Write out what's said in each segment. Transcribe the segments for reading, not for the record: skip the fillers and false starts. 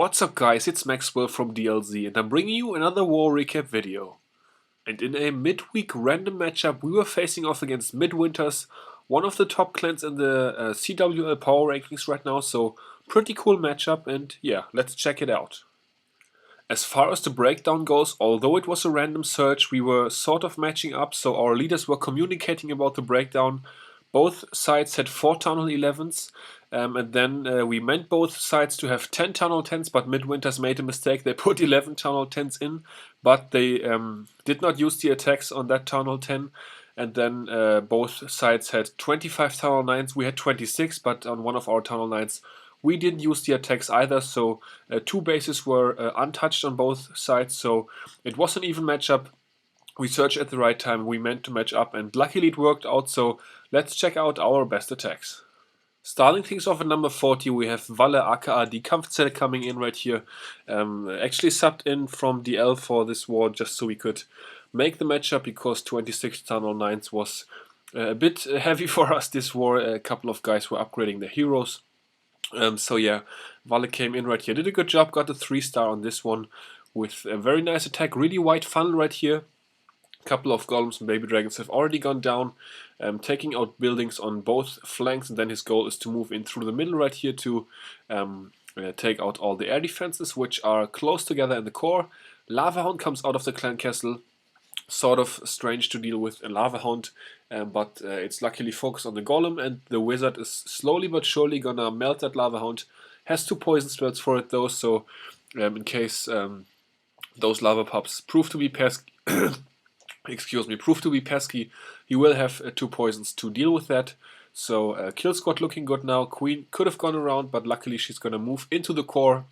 What's up guys, it's Maxwell from DLZ and I'm bringing you another war recap video. And in a midweek random matchup we were facing off against Midwinters, one of the top clans in the CWL power rankings right now, so pretty cool matchup and yeah, let's check it out. As far as the breakdown goes, although it was a random search, we were sort of matching up, so our leaders were communicating about the breakdown. Both sides had 4 Tunnel 11s, and then we meant both sides to have 10 Tunnel 10s, but Midwinters made a mistake. They put 11 Tunnel 10s in, but they did not use the attacks on that Tunnel 10. And then both sides had 25 Tunnel 9s. We had 26, but on one of our Tunnel 9s we didn't use the attacks either, so 2 bases were untouched on both sides, so it was an even matchup. We searched at the right time, we meant to match up, and luckily it worked out, so let's check out our best attacks. Starting things off at number 40, we have Walle aka die Kampfzelle coming in right here. Actually subbed in from DL for this war just so we could make the matchup, because 26 Tunnel 9s was a bit heavy for us this war. A couple of guys were upgrading their heroes. So yeah, Walle came in right here, did a good job, got a 3-star on this one with a very nice attack, really wide funnel right here. A couple of golems and baby dragons have already gone down, taking out buildings on both flanks, and then his goal is to move in through the middle right here to take out all the air defenses, which are close together in the core. Lava Hound comes out of the clan castle. Sort of strange to deal with a Lava Hound, but it's luckily focused on the Golem, and the Wizard is slowly but surely gonna melt that Lava Hound. Has 2 poison spells for it though, so in case those lava pups prove to be pesky, prove to be pesky, he will have 2 poisons to deal with that. So kill squad looking good now. Queen could have gone around, but luckily she's gonna move into the core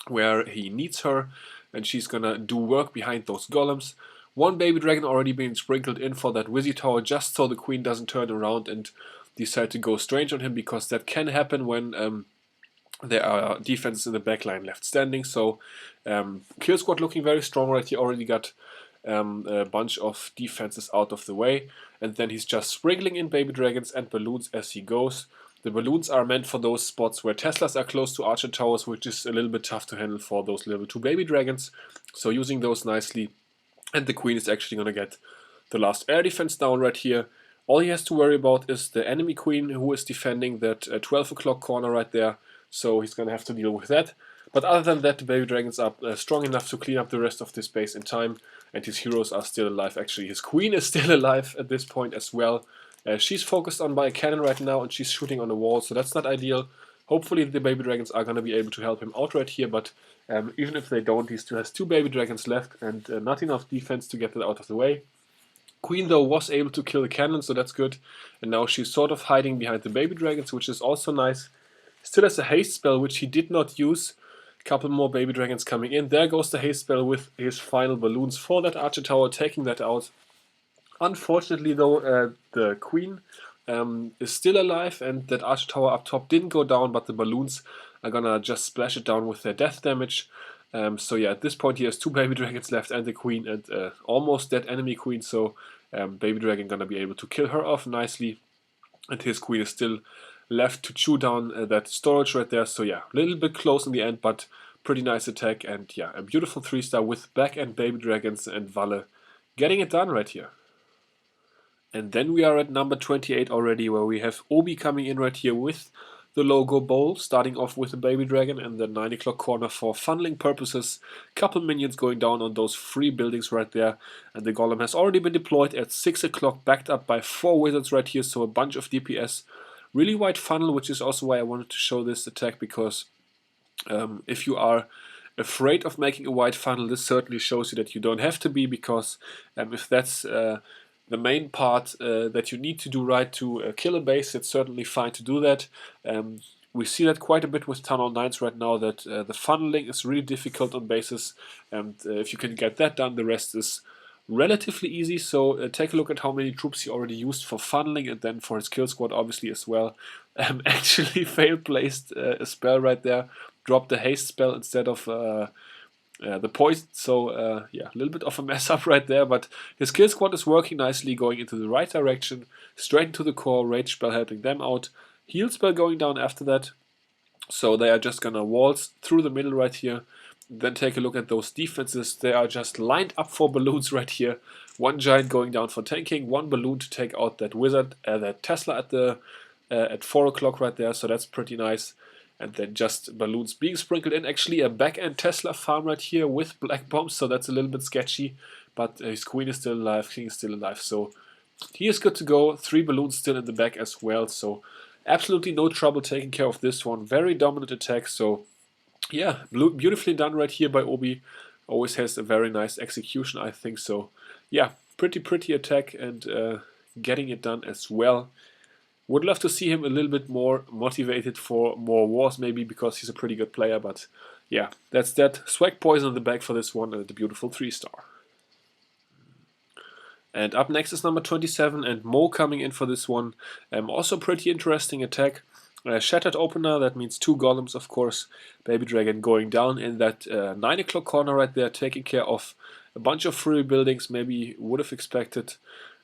where he needs her, and she's gonna do work behind those golems. 1 baby dragon already being sprinkled in for that Wizzy tower, just so the queen doesn't turn around and decide to go strange on him, because that can happen when there are defenses in the backline left standing. So kill squad looking very strong right here, already got a bunch of defenses out of the way, and then he's just sprinkling in baby dragons and balloons as he goes. The balloons are meant for those spots where Teslas are close to archer towers, which is a little bit tough to handle for those level 2 baby dragons, so using those nicely. And the queen is actually going to get the last air defense down right here. All he has to worry about is the enemy queen, who is defending that 12 o'clock corner right there. So he's going to have to deal with that. But other than that, the baby dragons are strong enough to clean up the rest of this base in time. And his heroes are still alive. Actually, his queen is still alive at this point as well. She's focused on by a cannon right now, and she's shooting on the wall, so that's not ideal. Hopefully the baby dragons are going to be able to help him out right here, but even if they don't, he still has 2 baby dragons left and not enough defense to get that out of the way. Queen though was able to kill the cannon, so that's good. And now she's sort of hiding behind the baby dragons, which is also nice. Still has a haste spell, which he did not use. A couple more baby dragons coming in. There goes the haste spell with his final balloons for that archer tower, taking that out. Unfortunately though, the queen is still alive, and that archer tower up top didn't go down, but the balloons are gonna just splash it down with their death damage. So yeah, at this point he has 2 baby dragons left and the queen, and almost dead enemy queen, so baby dragon gonna be able to kill her off nicely, and his queen is still left to chew down that storage right there. So yeah, a little bit close in the end, but pretty nice attack, and yeah, a beautiful 3-star with back end baby dragons and Walle getting it done right here. And then we are at number 28 already, where we have Obi coming in right here with the logo bowl, starting off with the baby dragon and the 9 o'clock corner for funneling purposes. Couple minions going down on those 3 buildings right there, and the golem has already been deployed at 6 o'clock, backed up by 4 wizards right here, so a bunch of DPS. Really wide funnel, which is also why I wanted to show this attack, because if you are afraid of making a wide funnel, this certainly shows you that you don't have to be, because if that's the main part that you need to do right to kill a base, it's certainly fine to do that. We see that quite a bit with Tunnel 9s right now, that the funneling is really difficult on bases, and if you can get that done, the rest is relatively easy. So take a look at how many troops he already used for funneling, and then for his kill squad obviously as well. Actually failed placed a spell right there, dropped the haste spell instead of the poison, so yeah, a little bit of a mess up right there, but his kill squad is working nicely, going into the right direction, straight into the core, rage spell helping them out, heal spell going down after that, So they are just gonna waltz through the middle right here. Then take a look at those defenses. They are just lined up for balloons right here. One giant going down for tanking, one balloon to take out that wizard, that Tesla at 4 o'clock right there. So that's pretty nice. And then just balloons being sprinkled in. Actually, a back-end Tesla farm right here with black bombs. So that's a little bit sketchy. But his queen is still alive, king is still alive. So he is good to go. 3 balloons still in the back as well. So absolutely no trouble taking care of this one. Very dominant attack. So yeah, beautifully done right here by Obi. Always has a very nice execution, I think. So yeah, pretty attack and getting it done as well. Would love to see him a little bit more motivated for more wars, maybe, because he's a pretty good player. But yeah, that's that. Swag poison in the back for this one, and the beautiful 3-star. And up next is number 27, and Mo coming in for this one. Also pretty interesting attack. Shattered opener, that means 2 golems, of course. Baby Dragon going down in that 9 o'clock corner right there, taking care of a bunch of free buildings. Maybe would have expected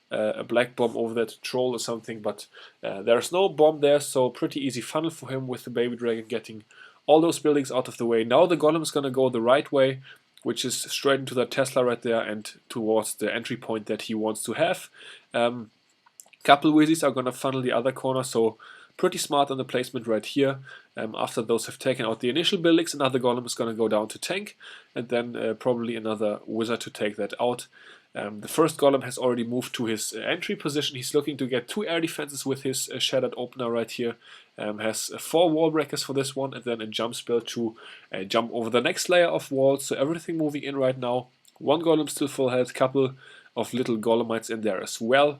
a black bomb over that troll or something, but there's no bomb there, so pretty easy funnel for him with the Baby Dragon getting all those buildings out of the way. Now the golem is going to go the right way, which is straight into that Tesla right there and towards the entry point that he wants to have. Couple wizzies are going to funnel the other corner, so pretty smart on the placement right here. After those have taken out the initial buildings, another golem is going to go down to tank, and then probably another wizard to take that out. The first golem has already moved to his entry position. He's looking to get 2 air defenses with his shattered opener right here. Has 4 wall breakers for this one, and then a jump spell to jump over the next layer of walls. So everything moving in right now. 1 golem still full health, couple of little golemites in there as well.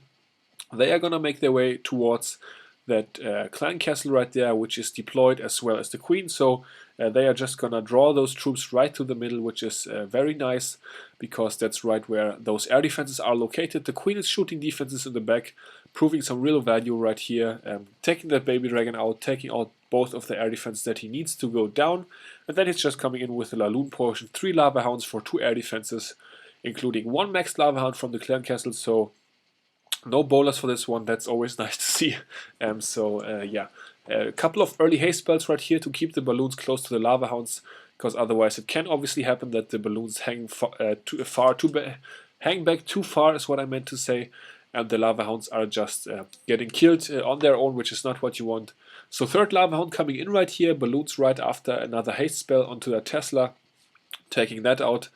They are gonna make their way towards that clan castle right there, which is deployed, as well as the queen. So they are just gonna draw those troops right to the middle, which is very nice, because that's right where those air defenses are located. The queen is shooting defenses in the back, proving some real value right here, taking that baby dragon out, taking out both of the air defenses that he needs to go down, and then he's just coming in with a Laloon potion, 3 lava hounds for 2 air defenses, including 1 max lava hound from the clan castle. So no bowlers for this one. That's always nice to see. Yeah, a couple of early haste spells right here to keep the balloons close to the lava hounds, because otherwise it can obviously happen that the balloons hang back too far, is what I meant to say, and the lava hounds are just getting killed on their own, which is not what you want. So 3rd lava hound coming in right here, balloons right after another haste spell onto that Tesla, taking that out.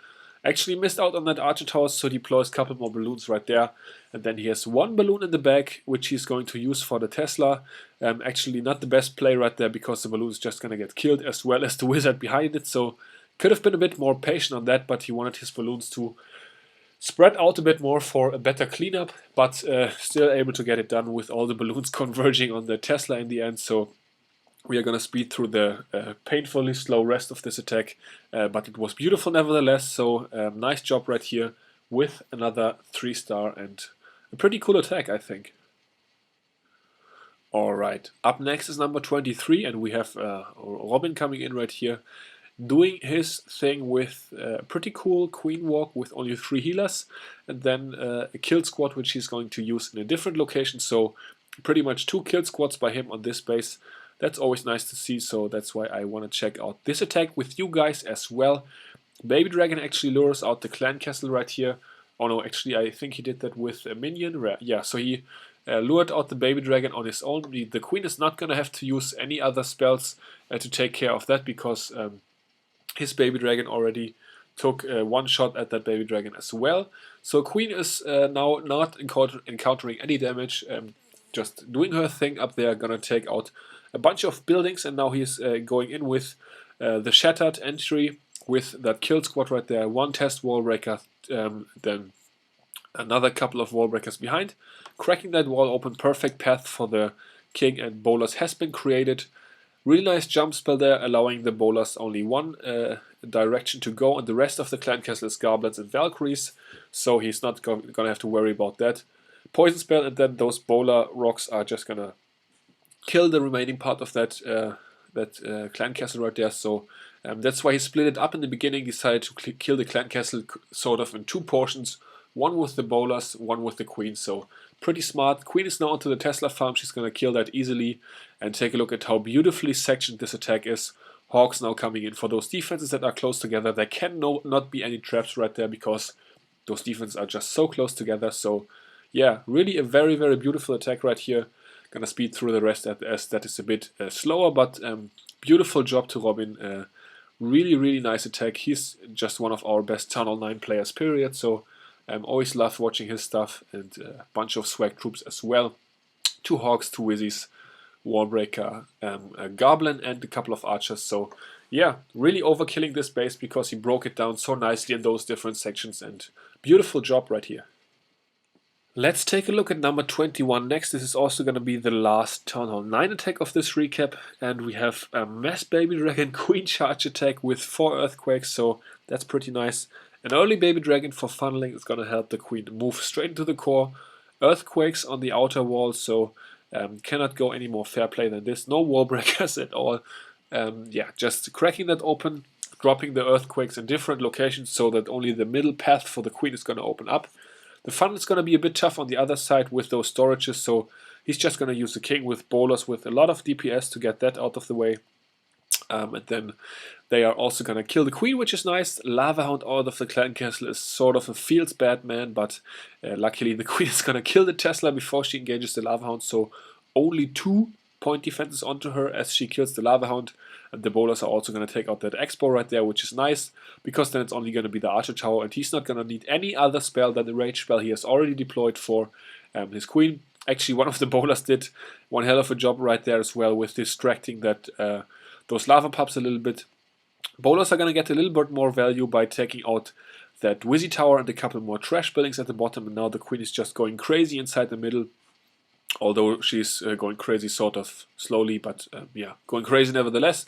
Actually missed out on that Argent House, so deploys a couple more balloons right there. And then he has 1 balloon in the back, which he's going to use for the Tesla. Actually not the best play right there, because the balloon is just going to get killed, as well as the wizard behind it. So could have been a bit more patient on that, but he wanted his balloons to spread out a bit more for a better cleanup. But still able to get it done with all the balloons converging on the Tesla in the end. So we are going to speed through the painfully slow rest of this attack, but it was beautiful nevertheless. So nice job right here with another 3-star and a pretty cool attack, I think. Alright, up next is number 23, and we have Robin coming in right here, doing his thing with a pretty cool queen walk with only 3 healers, and then a kill squad which he's going to use in a different location. So pretty much 2 kill squads by him on this base. That's always nice to see, so that's why I want to check out this attack with you guys as well. Baby Dragon actually lures out the clan castle right here. Oh no, actually I think he did that with a minion. Yeah, so he lured out the Baby Dragon on his own. The queen is not going to have to use any other spells to take care of that, because his Baby Dragon already took 1 shot at that Baby Dragon as well. So queen is now not encountering any damage, just doing her thing up there, gonna take out a bunch of buildings, and now he's going in with the shattered entry with that kill squad right there. 1 test wall breaker, then another couple of wall breakers behind, cracking that wall open. Perfect path for the king and bowlers has been created. Really nice jump spell there, allowing the bowlers only 1 direction to go, and the rest of the clan castle is goblins and valkyries, so he's not gonna have to worry about that. Poison spell, and then those bowler rocks are just gonna kill the remaining part of that clan castle right there. So that's why he split it up in the beginning, decided to kill the clan castle sort of in 2 portions. one with the bowlers, one with the queen. So pretty smart. Queen is now onto the Tesla farm. She's going to kill that easily. And take a look at how beautifully sectioned this attack is. Hawks now coming in for those defenses that are close together. There can not be any traps right there because those defenses are just so close together. So yeah, really a very, very beautiful attack right here. Gonna speed through the rest as that is a bit slower, but beautiful job to Robin. Really, really nice attack. He's just one of our best Town Hall 9 players, period. So always love watching his stuff, and a bunch of swag troops as well. 2 Hawks, 2 Wizzies, Wallbreaker, a Goblin, and a couple of Archers. So yeah, really overkilling this base because he broke it down so nicely in those different sections, and beautiful job right here. Let's take a look at number 21 next. This is also going to be the last Town Hall 9 attack of this recap. And we have a Mass Baby Dragon Queen Charge attack with 4 Earthquakes, so that's pretty nice. An early Baby Dragon for funneling is going to help the Queen move straight into the core. Earthquakes on the outer wall, so cannot go any more fair play than this. No wall breakers at all. Yeah, just cracking that open, dropping the Earthquakes in different locations so that only the middle path for the Queen is going to open up. The funnel is going to be a bit tough on the other side with those storages, so he's just going to use the king with bowlers with a lot of DPS to get that out of the way. And then they are also going to kill the queen, which is nice. Lava Hound out of the clan castle is sort of a feels bad man, but luckily the queen is going to kill the Tesla before she engages the Lava Hound, so only 2 point defenses onto her as she kills the Lava Hound. And the bowlers are also going to take out that Expo right there, which is nice, because then it's only going to be the Archer Tower, and he's not going to need any other spell than the Rage spell he has already deployed for his queen. Actually, one of the bowlers did one hell of a job right there as well with distracting that those lava pups a little bit. Bowlers are going to get a little bit more value by taking out that Wizzy Tower and a couple more trash buildings at the bottom, and now the queen is just going crazy inside the middle. Although she's going crazy sort of slowly, but yeah, going crazy nevertheless.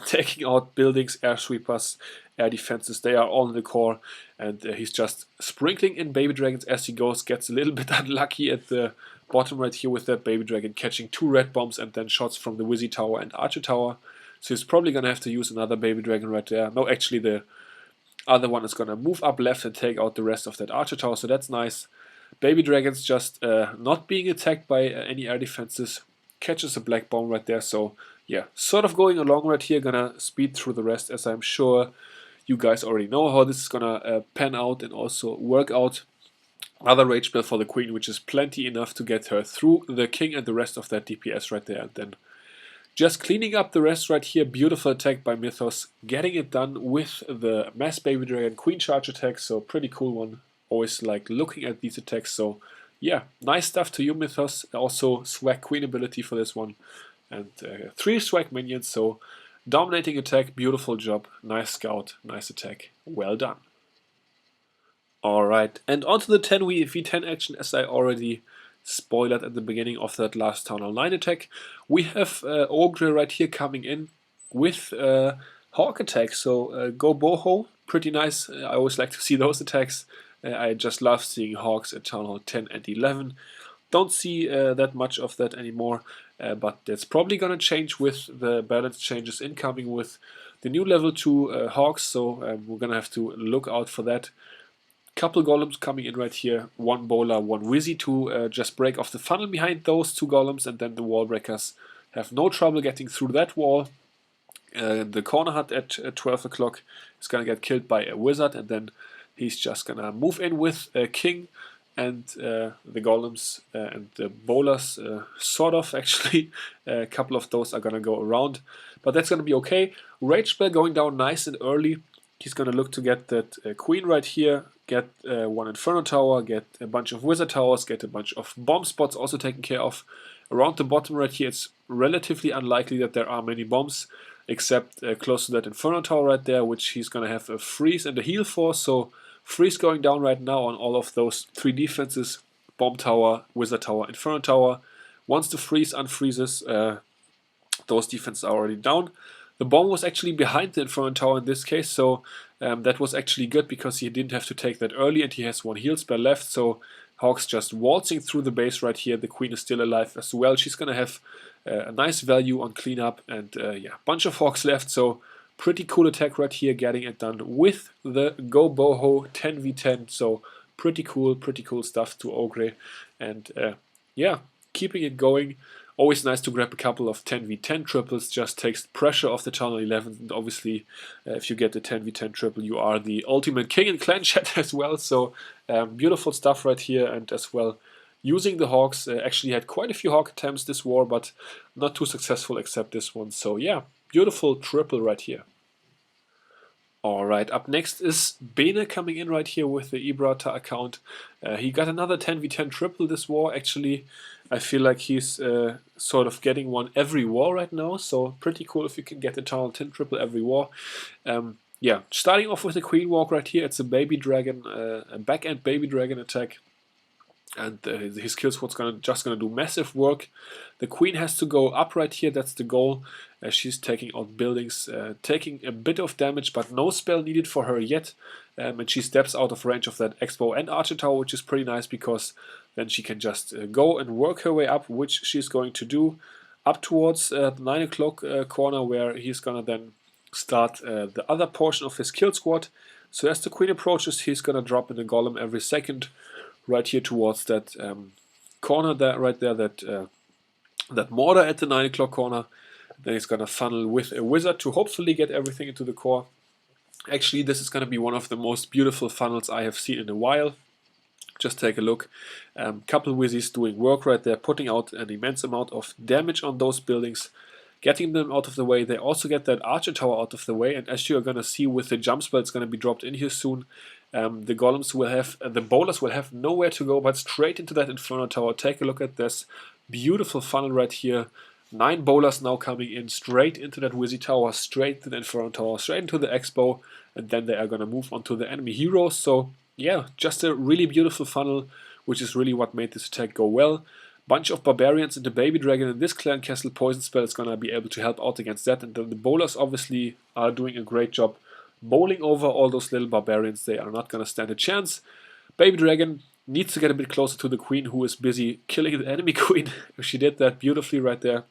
Taking out buildings, air sweepers, air defenses, they are all in the core. And he's just sprinkling in baby dragons as he goes. Gets a little bit unlucky at the bottom right here with that baby dragon, catching 2 red bombs and then shots from the Wizzy Tower and Archer Tower. So he's probably going to have to use another baby dragon right there. No, actually the other one is going to move up left and take out the rest of that Archer Tower, so that's nice. Baby Dragons just not being attacked by any air defenses. Catches a black bomb right there, so yeah, sort of going along right here. Gonna speed through the rest, as I'm sure you guys already know how this is gonna pan out and also work out. Another rage spell for the queen, which is plenty enough to get her through the king and the rest of that DPS right there. And then just cleaning up the rest right here. Beautiful attack by Mythos. Getting it done with the Mass Baby Dragon Queen Charge attack, so pretty cool one. Always like looking at these attacks, so yeah, nice stuff to you, Mythos. Also swag queen ability for this one, and 3 swag minions, so dominating attack, beautiful job, nice scout, nice attack, well done. Alright, and on to the 10 V10 action, as I already spoiled at the beginning of that last Town Hall 9 attack. We have Ogre right here coming in with Hawk attack, so go boho, pretty nice. I always like to see those attacks. I just love seeing Hawks at Town Hall 10 and 11. Don't see that much of that anymore, but that's probably going to change with the balance changes incoming with the new level 2 Hawks, so we're going to have to look out for that. Couple golems coming in right here, 1 bowler, 1 Wizzy to just break off the funnel behind those 2 golems, and then the wall breakers have no trouble getting through that wall. The corner hut at 12 o'clock is going to get killed by a wizard, and then he's just gonna move in with King and the golems and the bowlers, sort of actually. A couple of those are gonna go around, but that's gonna be okay. Rage spell going down nice and early. He's gonna look to get that queen right here, get 1 Inferno Tower, get a bunch of Wizard Towers, get a bunch of bomb spots also taken care of. Around the bottom right here, it's relatively unlikely that there are many bombs, except close to that Inferno Tower right there, which he's gonna have a freeze and a heal for, so freeze going down right now on all of those 3 defenses, Bomb Tower, Wizard Tower, Inferno Tower. Once the freeze unfreezes, those defenses are already down. The bomb was actually behind the Inferno Tower in this case, so that was actually good because he didn't have to take that early, and he has 1 heal spell left, so Hawk's just waltzing through the base right here. The queen is still alive as well. She's going to have a nice value on cleanup, and yeah, bunch of Hawks left, so pretty cool attack right here, getting it done with the Go Boho 10v10, so pretty cool stuff to Ogre, and yeah, keeping it going. Always nice to grab a couple of 10v10 triples, just takes pressure off the Tunnel 11, and obviously if you get the 10v10 triple, you are the ultimate king in clan chat as well, so beautiful stuff right here. And as well, using the Hawks, actually had quite a few Hawk attempts this war, but not too successful except this one, so yeah, beautiful triple right here. Alright, up next is Bene coming in right here with the Ibrata account. He got another 10v10 triple this war, actually. I feel like he's sort of getting one every war right now, so pretty cool if you can get the Tunnel 10 triple every war. Yeah, starting off with the Queen Walk right here, it's a baby dragon, a back-end baby dragon attack. And his kill squad's just gonna do massive work. The queen has to go up right here, that's the goal. She's taking out buildings, taking a bit of damage, but no spell needed for her yet. And she steps out of range of that Expo and Archer Tower, which is pretty nice because then she can just go and work her way up, which she's going to do up towards the 9 o'clock corner, where he's gonna then start the other portion of his kill squad. So as the queen approaches, he's gonna drop in a golem every second, right here towards that corner there, right there, that mortar at the 9 o'clock corner. Then he's gonna funnel with a wizard to hopefully get everything into the core. Actually, this is gonna be one of the most beautiful funnels I have seen in a while. Just take a look. Couple wizzies doing work right there, putting out an immense amount of damage on those buildings, getting them out of the way. They also get that Archer Tower out of the way, and as you are gonna see with the jump spell, it's gonna be dropped in here soon. The golems will have, the bowlers will have nowhere to go but straight into that Inferno Tower. Take a look at this beautiful funnel right here. 9 bowlers now coming in straight into that Wizzy Tower, straight to the Inferno Tower, straight into the Expo, and then they are going to move on to the enemy heroes. So yeah, just a really beautiful funnel, which is really what made this attack go well. Bunch of barbarians and the baby dragon in this clan castle poison spell is going to be able to help out against that, and then the bowlers obviously are doing a great job bowling over all those little barbarians. They are not going to stand a chance. Baby dragon needs to get a bit closer to the queen, who is busy killing the enemy queen. She did that beautifully right there.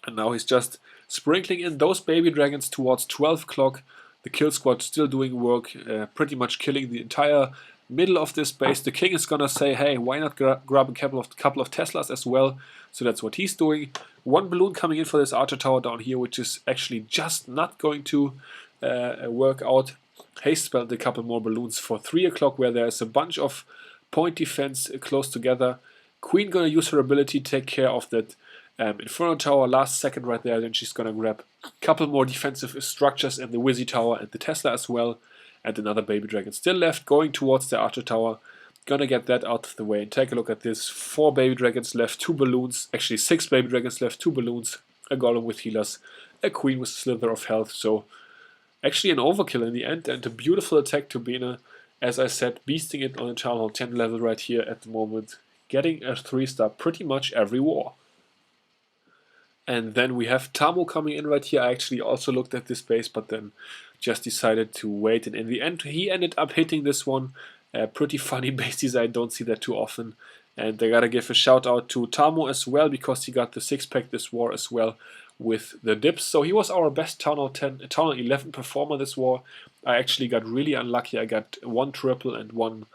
And now he's just sprinkling in those baby dragons towards 12 o'clock. The kill squad still doing work, pretty much killing the entire middle of this base. The king is gonna say, hey, why not grab a couple of Teslas as well? So that's what he's doing. One balloon coming in for this Archer Tower down here, which is actually just not going to work out. Haste spelled a couple more balloons for 3 o'clock, where there's a bunch of point defense close together. Queen gonna use her ability to take care of that Inferno Tower last second right there. Then she's gonna grab a couple more defensive structures in the Wizzy Tower and the Tesla as well. And another baby dragon still left, going towards the Archer Tower. Gonna get that out of the way. And take a look at this. 4 baby dragons left, 2 balloons. Actually 6 baby dragons left, 2 balloons. A golem with healers. A queen with a slither of health. So actually an overkill in the end, and a beautiful attack to Bene. As I said, beasting it on a Town Hall 10 level right here at the moment. Getting a 3-star pretty much every war. And then we have Tamu coming in right here. I actually also looked at this base, but then just decided to wait. And in the end, he ended up hitting this one. Pretty funny base design, don't see that too often. And I gotta give a shout out to Tamu as well, because he got the 6-pack this war as well with the dips. So he was our best Town Hall 10, Town Hall 11 performer this war. I actually got really unlucky. I got 1 triple and 1,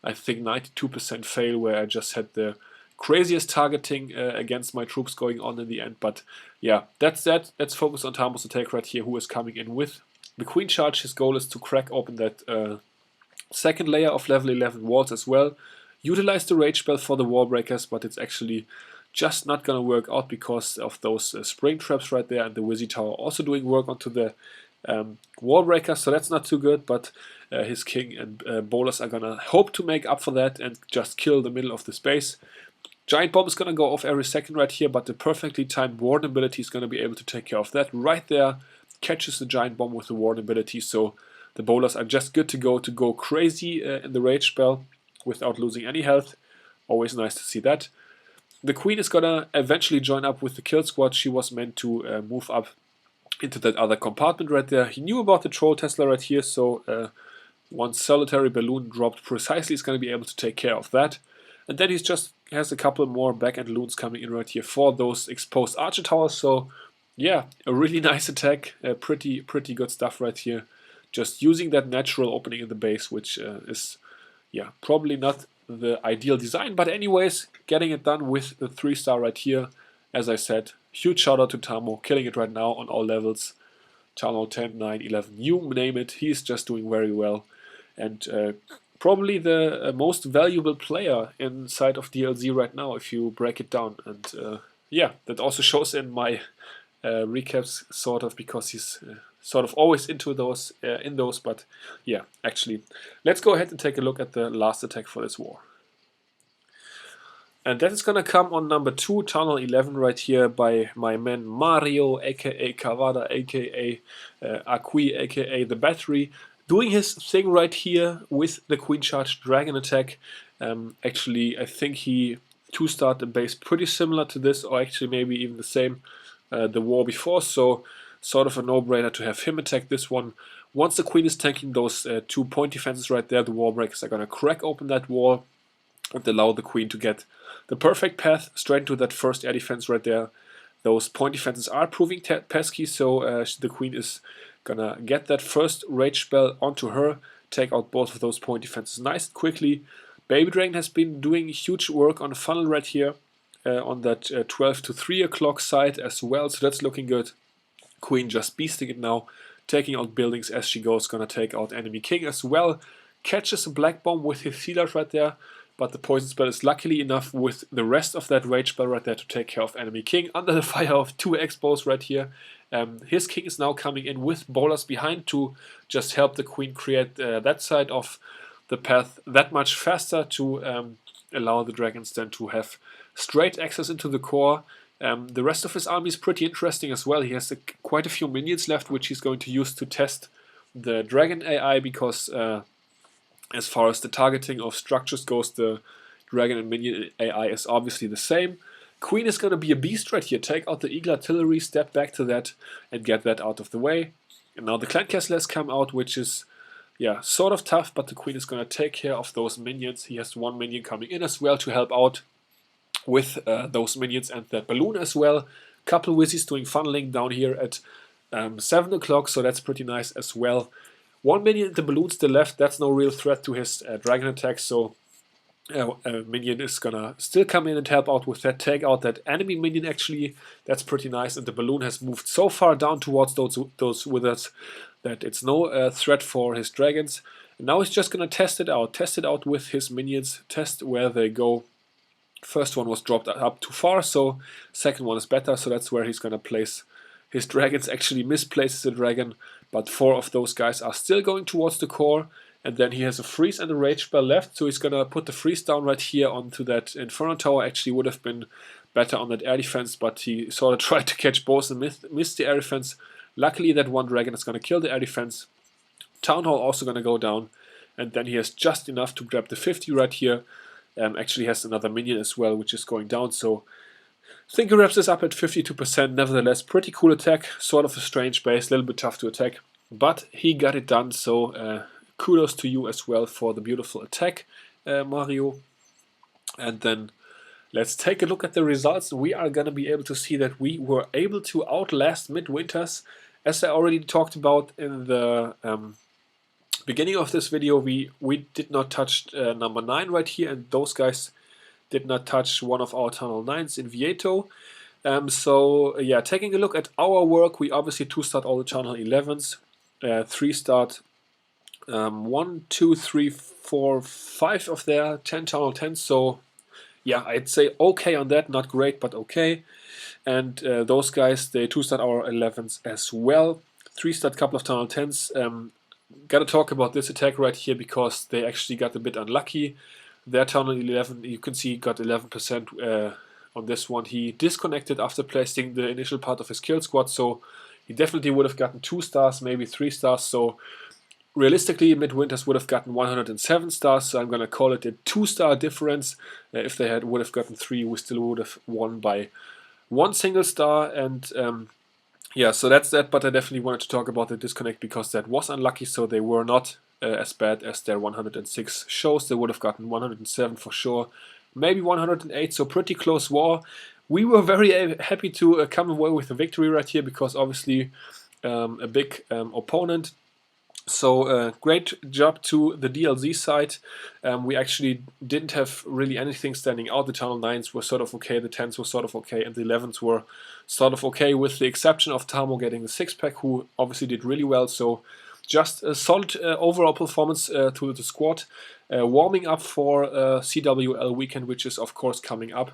I think, 92% fail, where I just had the craziest targeting against my troops going on in the end. But yeah, that's that. Let's focus on Tamu's attack right here, who is coming in with the Queen Charge. His goal is to crack open that second layer of level 11 walls as well. Utilize the Rage Spell for the Wall Breakers, but it's actually just not gonna work out because of those spring traps right there, and the Wizzy Tower also doing work onto the Wall Breaker, so that's not too good. But his king and bowlers are gonna hope to make up for that and just kill the middle of the space. Giant Bomb is gonna go off every second right here, but the perfectly timed Warden ability is gonna be able to take care of that right there. Catches the Giant Bomb with the Warden ability, so the bowlers are just good to go crazy in the Rage Spell without losing any health. Always nice to see that. The Queen is gonna eventually join up with the kill squad. She was meant to move up into that other compartment right there. He knew about the Troll Tesla right here, so one solitary balloon dropped precisely is gonna be able to take care of that. And then he just has a couple more back-end loons coming in right here for those exposed Archer Towers. So yeah, a really nice attack. Pretty good stuff right here. Just using that natural opening in the base, which is yeah, probably not the ideal design, but anyways, getting it done with the 3-star right here. As I said, huge shout out to Tamo, killing it right now on all levels. Town Hall 10, 9, 11, you name it, he's just doing very well. And probably the most valuable player inside of DLZ right now, if you break it down. And yeah, that also shows in my recaps, sort of, because he's sort of always into those, but yeah, actually, let's go ahead and take a look at the last attack for this war. And that is gonna come on number 2, Town Hall 11 right here by my man Mario, aka Kawada, aka Akui, aka the Battery, doing his thing right here with the Queen Charge Dragon attack. Actually, I think he 2-starred the base pretty similar to this, or actually maybe even the same the war before, so sort of a no-brainer to have him attack this one. Once the Queen is tanking those 2 point defenses right there, the War Breakers are gonna crack open that wall and allow the Queen to get the perfect path straight into that first air defense right there. Those point defenses are proving pesky, so the Queen is gonna get that first rage spell onto her, take out both of those point defenses nice and quickly. Baby Dragon has been doing huge work on the funnel right here, on that 12 to 3 o'clock side as well, so that's looking good. Queen just beasting it now, taking out buildings as she goes, gonna take out enemy king as well. Catches a black bomb with his healer right there, but the poison spell is luckily enough with the rest of that rage spell right there to take care of enemy king under the fire of 2 expos right here. His king is now coming in with bowlers behind to just help the Queen create that side of the path that much faster to allow the dragons then to have straight access into the core. The rest of his army is pretty interesting as well. He has quite a few minions left, which he's going to use to test the dragon AI, because as far as the targeting of structures goes, the dragon and minion AI is obviously the same. Queen is going to be a beast right here. Take out the Eagle Artillery, step back to that, and get that out of the way. And now the Clan Castle has come out, which is, yeah, sort of tough, but the Queen is going to take care of those minions. He has 1 minion coming in as well to help out with those minions and that balloon as well. Couple Wizzies doing funneling down here at 7 o'clock, so that's pretty nice as well. 1 minion and the balloon still left, that's no real threat to his dragon attack, so minion is gonna still come in and help out with that, take out that enemy minion actually, that's pretty nice, and the balloon has moved so far down towards those withers that it's no threat for his dragons. And now he's just gonna test it out with his minions, test where they go. First one was dropped up too far, so second one is better, so that's where he's gonna place his dragons. Actually misplaces the dragon, but 4 of those guys are still going towards the core, and then he has a freeze and a rage spell left, so he's gonna put the freeze down right here onto that Inferno Tower. Actually would have been better on that air defense, but he sort of tried to catch both and missed the air defense. Luckily that 1 dragon is gonna kill the air defense. Town Hall also gonna go down, and then he has just enough to grab the 50 right here. Actually has another minion as well, which is going down, so I think he wraps this up at 52%. Nevertheless, pretty cool attack, sort of a strange base, a little bit tough to attack, but he got it done, so kudos to you as well for the beautiful attack, Mario. And then let's take a look at the results. We are going to be able to see that we were able to outlast Midwinters. As I already talked about in the beginning of this video, we did not touch number 9 right here, and those guys did not touch one of our Tunnel 9s in Vieto. So yeah, taking a look at our work, we obviously 2-starred all the Tunnel 11s, 3-starred 1, 2, 3, 4, 5 of their 10 Tunnel 10s, so yeah, I'd say okay on that, not great, but okay. And those guys, they 2-starred our 11s as well, 3-starred couple of Tunnel 10s. Gotta talk about this attack right here because they actually got a bit unlucky. Their Tunnel 11, you can see, got 11% on this one. He disconnected after placing the initial part of his kill squad, so he definitely would have gotten 2 stars, maybe 3 stars. So realistically, Midwinters would have gotten 107 stars, so I'm gonna call it a 2-star difference. If they would have gotten 3, we still would have won by 1 single star. And yeah, so that's that, but I definitely wanted to talk about the disconnect because that was unlucky, so they were not as bad as their 106 shows. They would have gotten 107 for sure, maybe 108, so pretty close war. We were very happy to come away with a victory right here because obviously a big opponent So great job to the DLZ side. We actually didn't have really anything standing out. The Tunnel 9s were sort of okay, the 10s were sort of okay, and the 11s were sort of okay, with the exception of Tamo getting the 6-pack, who obviously did really well. So just a solid overall performance to the squad. Warming up for CWL weekend, which is of course coming up.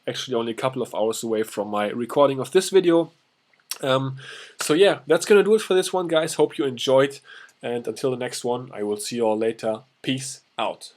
Actually only a couple of hours away from my recording of this video. So yeah, that's gonna do it for this one, guys. Hope you enjoyed, and until the next one, I will see you all later. Peace out.